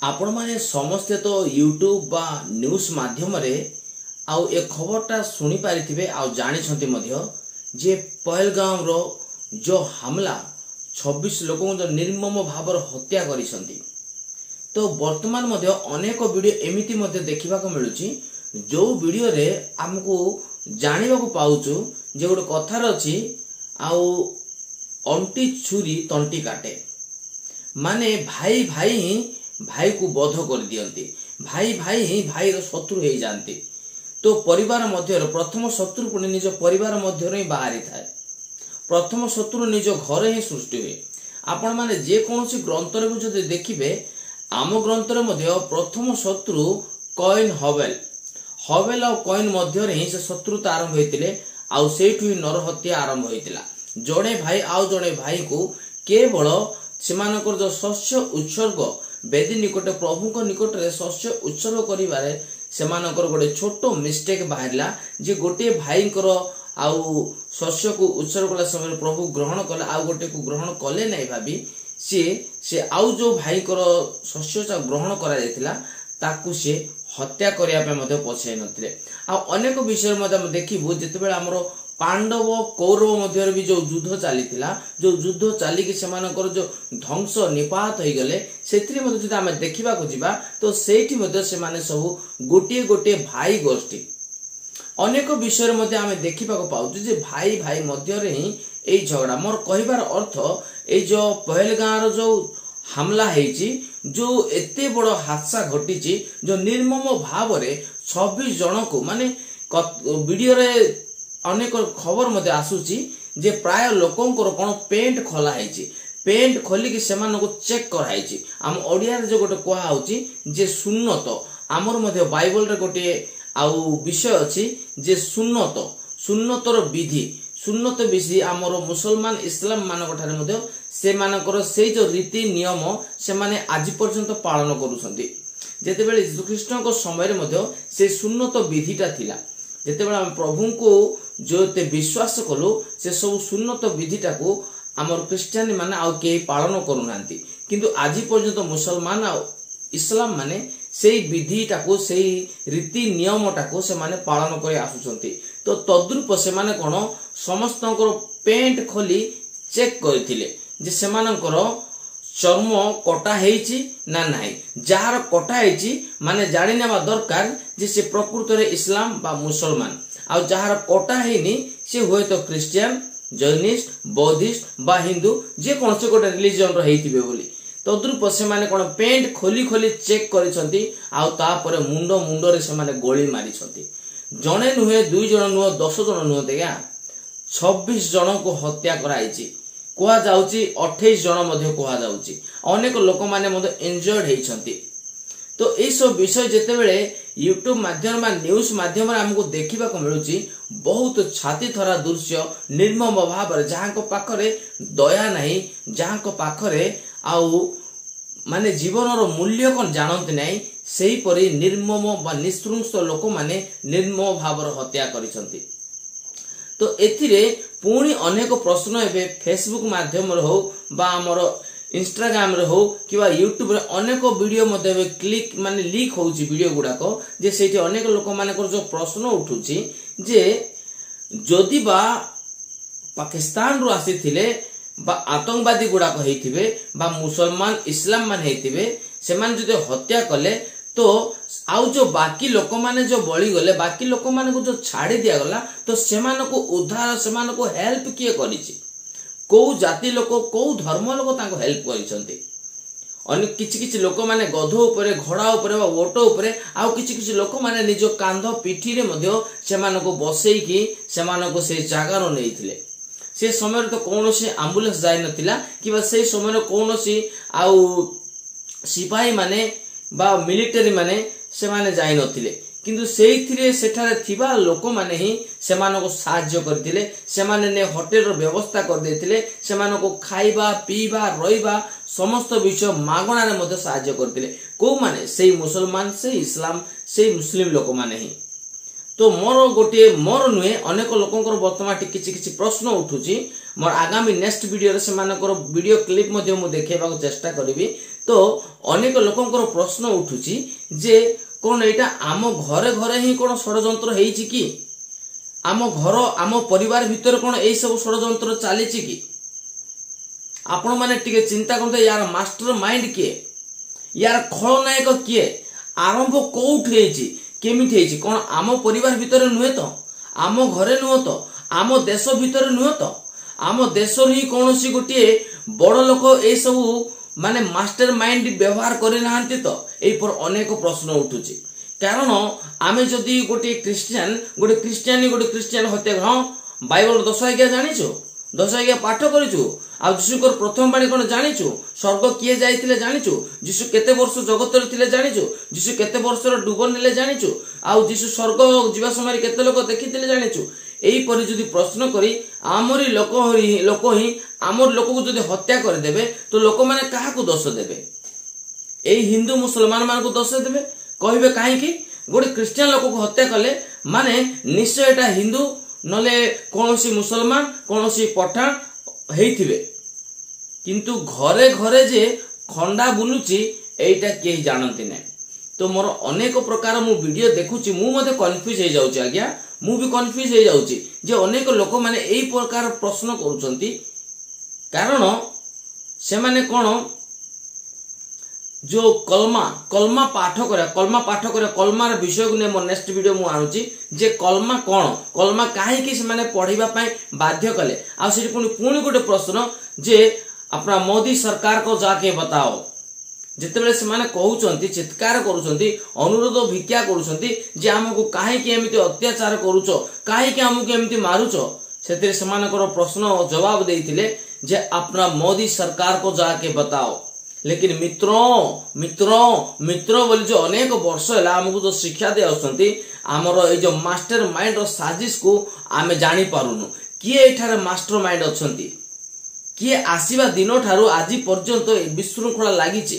आपण माने समस्ते तो यूट्यूब बा न्यूज माध्यम रे आउ ए खबरटा सुनी पारिथिबे आउ जानि छथि मध्य जे पहलगाम रो जो हमला 26 लोकों जो निर्मम भावर हत्या करिसंती। तो वर्तमान मध्य अनेक वीडियो एमिति मध्य देखिबा को मिलुची जो वीडियो रे हमको जानिबा को पाउचु जे गोटे कथार अछि आउ अंटी छुरी तंटी काटे माने भाई भाई भाई को बध कर दियंती, भाई भाई ही भाई रो शत्रु हो जाती। तो परिवार मध्य प्रथम शत्रु पुणी निज परिवार मध्य ही बाहरी थाए। प्रथम शत्रु निज घर ही सृष्टि हुए। आपण माने जे कोनोसी ग्रंथ रे जदि देखिबे आम ग्रंथ रे मध्य प्रथम शत्रु कॉइन हवेल और कॉइन मध्य ही से शत्रुता आरंभ होइतिले आउ सेठु ही नरहत्या आरंभ होइतिला। जड़े भाई आउ जड़े भाई को केवल सेमानकर जो शस्य उत्सर्ग बेदी निकटे प्रभु को निकट रे शस्य उत्सर्ग करिबारे सेमानकर गोटे छोटो मिस्टेक बाहरला जे गोटे भाई कर आउ शस्य को उत्सर्ग कला समय प्रभु ग्रहण कले आउ गोटे को ग्रहण कले नै भाबी से आउ जो भाई कर शस्य ग्रहण करा जायतिला ताकू से हत्या करिया पे मते पछे नथिले। आ अनेक विषय मते हम देखिबु जेतेबेले हमरो पांडव कौरव मध्य भी जो युद्ध चलीथिला जो युद्ध चली कि सेमानकर जो ध्वंस निपात हो गले सेत्री मते जदि हम देखिबा को जिबा तो सेठी मते से माने सब गोटे गोटे भाई गोष्ठी अनेक विषय मते हम देखिबा को पाउछु जे भाई भाई मध्य रे ही ए झगड़ा मोर कहिबार अर्थ ए जो पहलगाम रो जो हमला हेची जो एते बड़ हादसा घटिची जो निर्मम भाव रे 26 जन को माने वीडियो रे अनेक खबर मते आसुची जे प्राय लोकंकर कोन पेंट खोला हेची पेंट खोली कि सेमान को चेक कराइची। हम ओडिया रे जो गोटे कोहा होची जे सुन्नत हमर मते बाइबल रे गोटे आउ विषय अछि जे सुन्नतर विधि सुन्नत विधि हमर मुसलमान इस्लाम मानक ठारे मते से मानकर से जो रीति नियम से माने आज पर्यंत पालन करूछंती। जेतेबेले यीशु ख्रीष्ट को समय रे मते से सुन्नत विधिटा थिला जेतेबेले हम प्रभु को जो ते विश्वास कलु से सब सुन्नत विधिटा को हमर क्रिश्चियन माने आउ के पालन करूनांती किंतु आज पर्यंत मुसलमान आ इस्लाम माने सेई विधिटा को सेई रीति नियमटा को से माने पालन करे आसुचंती। तो तद्रूप से माने कोन समस्तकर पेंट खोली चेक करथिले जे सेमानकर चर्म कटा हेची ना नाही जार कटा हेची माने जानि नेबा दरकार जे से प्रकृत रे इस्लाम बा मुसलमान आ जार कटा हेनी से होय तो क्रिश्चियन जैनिस्ट बौद्धिस्ट बा हिंदू जे कोन से गोटे रिलीजन रो हेतिबे बोली तद्रूप से माने कोन पेंट खोली खोली चेक करिसंती आ तापर मुंड रे से माने गोली मारिसंती। जणे नुहे दुई जण नुह 10 जण नुह देगा 26 जण को हत्या कराइची कोहा जाउची 28 जण मध्ये कोहा जाउची अनेक लोक माने मध्ये इंजर्ड हेइछंती। तो ए सब विषय जेतेबेले यूट्यूब माध्यम बा न्यूज माध्यम रे हमको देखिबा को मिलुची बहुत छाती थरा दृश्य निर्मम भाव जहां को पाखरे दया नहीं जहां को पाखरे आउ माने जीवन रो मूल्य कोन जानत नहीं सेही परि निर्मम बा निस्त्रंस लोक माने निर्मम भाव हत्या करिसंती। तो एथिरे पुणी अनेक प्रश्न एबे फेसबुक माध्यम रे हो बा हमर इंस्टाग्राम रे हो किबा यूट्यूब रे अनेक वीडियो मध्ये क्लिक माने लीक होउची वीडियो गुडा को जे सेठी अनेक लोक माने को जो प्रश्न उठुची जे जदि बा पाकिस्तान रो आसीथिले बा आतंकवादी गुडा को हेतिबे बा मुसलमान इस्लाम मान हेतिबे सेमान जदि हत्या कले तो आउ जो बाकी लोक माने जो बळी गले बाकी लोक माने को जो छाड़ी दिया गला तो सेमान को उद्धार सेमान को हेल्प किए करिची को जाति लोक को धर्म लोक ताको हेल्प करिसंती। अनेक किछि किछि लोक माने गधो ऊपर घोड़ा ऊपर बा ओटो ऊपर आउ किछि किछि लोक माने निजो कांध पिठी रे मध्य सेमान को बसेई की सेमान को से जागा रो नेइथिले। से समय तो कोनोसी एम्बुलेंस जाय नथिला किबा से समय कोनोसी आउ सिपाही माने बा मिलिटरी माने से माने जाय नथिले किंतु सेइथिरे सेठारे थिबा लोक माने ही सेमान को सहाय्य करथिले सेमाने ने होटल रो व्यवस्था कर देथिले सेमान को खाइबा पीबा रहिबा समस्त विषय मागणा रे मते सहाय्य करथिले को माने सेई मुसलमान से इस्लाम से मुस्लिम लोक माने ही। तो मोर नुहे अनेक लोकंकर वर्तमान किछि किछि प्रश्न उठुची मोर आगामी नेक्स्ट वीडियो रे सेमानकर वीडियो क्लिप मध्ये मु देखेबा को चेष्टा करिवि। तो अनेक लोकंकर प्रश्न उठुची जे कोन एटा आम घरे घरे ही कोन षडयंत्र हेइची कि आम घर आम परिवार भितर कोन एई सब षडयंत्र चालिची कि आपण माने टिके चिंता करते यार मास्टर माइंड किए यार खलनायक किए आरंभ कोउठ हेइची केमिति हेइची कोन आम परिवार भितर नुहे तो आम घरे नुह तो आम देश भितर नुह तो आम देश ही कोनोसी गोटे बड़ लोक ए सब माने मास्टर माइंड व्यवहार करि नाहंती तो एई पर अनेक प्रश्न उठुची। कारण आमे जदी गोटे क्रिश्चियन हत्या हां बाइबल 10 आज्ञा जानिछु 10 आज्ञा पाठ करिछु आ जीशुकर प्रथम बाणी कोन जानिछु स्वर्ग किए जाइतिले जानिछु जीशु केते वर्ष जगत रे थिले जानिछु जीशु केते वर्ष रो डुबन नेले जानिछु आ जीशु स्वर्ग जीवा समय केते लोक देखितिले जानिछु। एई परि जदी प्रश्न करी आमरी लोक ही आमर लोक को जदी हत्या कर देबे तो लोक माने काहा को दोष देबे एई हिंदू मुसलमान मान को दोष देबे कहिबे काहे कि गोटे क्रिश्चियन लोक को हत्या कले माने निश्चय एटा हिंदू नले कोनोसी मुसलमान कोनोसी पठान हेइथिबे किंतु घरे घरे जे खंडा बुलुची एटा केही जानंती नै। तो मोर अनेक प्रकार मु वीडियो देखुची मु मते कंफ्यूज हे जाउची आज्ञा मु भी कंफ्यूज हे जाउची जे अनेक लोक माने एई प्रकार प्रश्न करूचंती कारण से माने कोन जो कलमा पाठ करे कलमार विषय को ने मो नेक्स्ट वीडियो मु आनुची जे कलमा कोन कलमा काहे कि से माने पढिबा पई बाध्य कले आ से पुणी गोटे प्रश्न जे अपना मोदी सरकार को जाके बताओ जितेबेले से माने कहउचंती चित्कार करूचंती अनुरोध भिक्षा करूचंती जे हमकु काहे कि एमिति अत्याचार करूचो काहे कि हमकु एमिति मारुचो सेते समानकर प्रश्न जवाब देइतिले जे अपना मोदी सरकार को जाके बताओ। लेकिन मित्रों बोली जो अनेक वर्ष है हमको जो शिक्षा दे आसुंती आमर ए जो मास्टर माइंड रो साजिश को आमे जानी पारुनु किए एठारे मास्टर माइंड अछंती किए आसीबा दिन ठारू आज पर्यंत विशृंखला लागिची